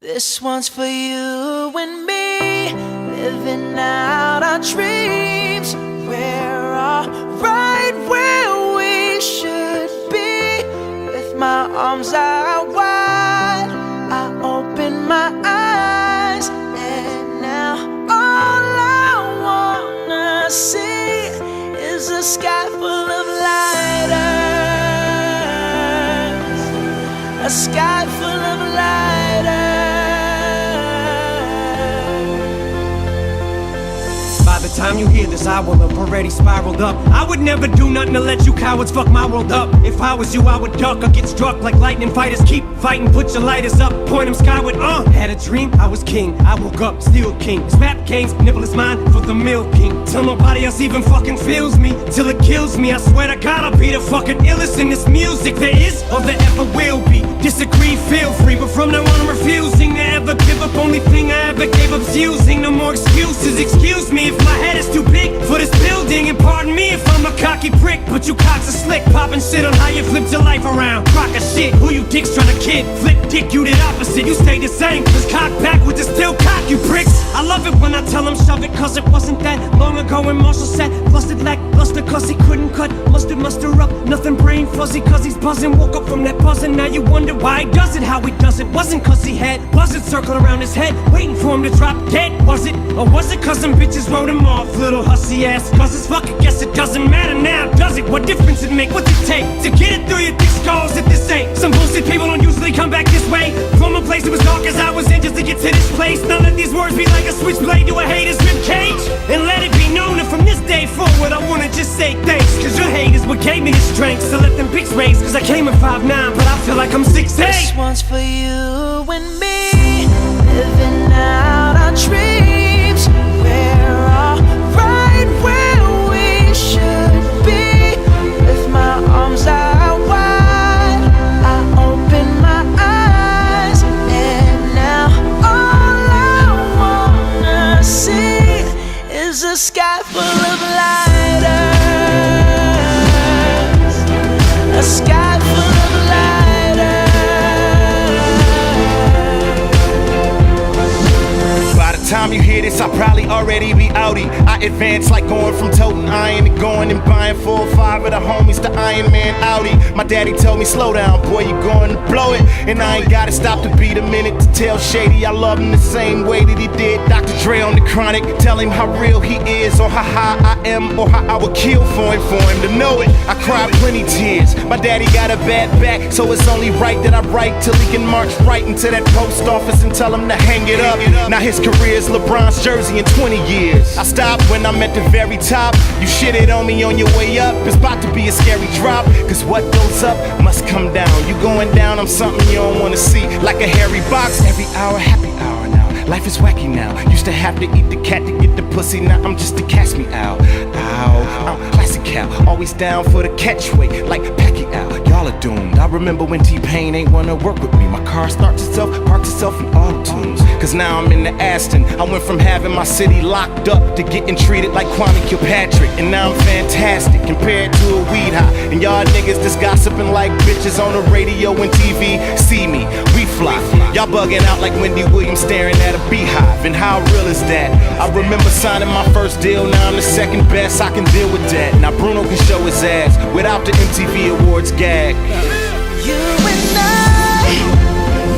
This one's for you and me, living out our dreams. We're all right where we should be. With my arms out wide, I open my eyes, and now all I wanna see is a sky full of lighters, a sky full of lighters. By the time you hear this, I will have already spiraled up. I would never do nothing to let you cowards fuck my world up. If I was you, I would duck or get struck like lightning fighters. Keep fighting, put your lighters up, point them skyward. Had a dream, I was king, I woke up, still king. This rap game's nibble is mine for the milking. Till nobody else even fucking feels me, till it kills me. I swear to God, I'll be the fucking illest in this music there is or there ever will be. Disagree, feel free, but from now on I'm refusing to ever give up. Only thing I ever gave up's using. No more excuses, excuse me if my head is too big for this building. And pardon me if I'm a cocky prick, but you cocks are slick, popping shit on how you flipped your life around. Crock of shit, who you dicks trying to kid? Flip dick, you did opposite, you stay the same. Just cock backwards and still cock, you pricks. I love it when I tell them shove it, cause it wasn't that long ago when Marshall said flustered lackluster, cause he couldn't cut mustard muster up. Nothing brain fuzzy, cause he's buzzing. Woke up from that buzzing, now you wonder why he does it, how he does it. Wasn't cause he had buzzards circling around his head, waiting for him to drop dead, was it? Or was it cause some bitches wrote him off, little hussy ass? Cause it's fuck, I guess it doesn't matter now, does it? What difference it make? What's it take to get it through your thick skulls if this ain't some bullshit? People don't usually come back this way from a place that was dark as I was in just to get to this place. Now let these words be like a switchblade to a hater's ribcage, and let it be known that from this day forward I wanna just say thanks, cause your hate is what gave me the strength. So let them pics raise, cause I came at 5'9", but I feel like I'm 6'8". This one's for you and me, living out our dreams. We're all right where we should be. With my arms out wide, I open my eyes, and now all I wanna see is a sky full of lighters, a sky full of Time you hear this, I'll probably already be outie. I advance like going from toting iron to going and buying 4 or 5 of the homies to Iron Man Audi. My daddy told me, slow down, boy, you going to blow it. And I ain't gotta stop to beat a minute to tell Shady I love him the same way that he did Dr. Dre on the Chronic. Tell him how real he is, or how high I am, or how I would kill for him to know it. I cried plenty tears. My daddy got a bad back, so it's only right that I write till he can march right into that post office and tell him to hang it up. Now his career is LeBron's jersey in 20 years. I stopped when I'm at the very top. You shitted on me on your way up, it's about to be a scary drop. Cause what goes up must come down. You going down, I'm something you don't wanna see. Like a hairy box, every hour, happy hour now. Life is wacky now. Used to have to eat the cat to get the pussy, now I'm just a catch me out. Ow, I'm classic Cal, always down for the catchweight, like Pacquiao. Y'all are doomed. I remember when T-Pain ain't wanna work with me. My car starts itself, parks itself in auto-tunes. Cause now I'm in the Aston. I went from having my city locked up to getting treated like Kwame Kilpatrick. And now I'm fantastic compared to a weed high. And y'all niggas just gossiping like bitches on the radio and TV. See me, we fly. Y'all bugging out like Wendy Williams staring at a beehive. And how real is that? I remember signing my first deal, now I'm the second best. I can deal with that. Now Bruno can show his ass without the MTV Awards gag. You and I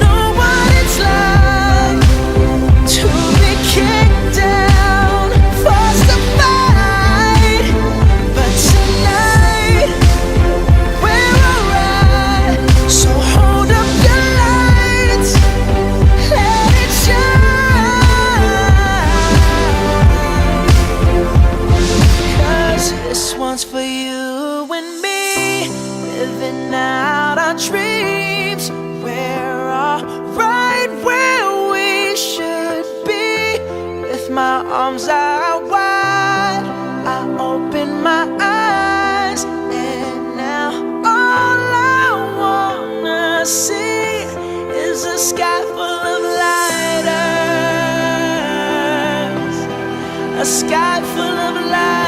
know what it's like to be kicked down, forced to fight. But tonight we're alright. So hold up your lights, let it shine. Cause this one's for you and me, living out our dreams. We're all right where we should be. With my arms out wide, I open my eyes, and now all I wanna see is a sky full of lighters, a sky full of lighters.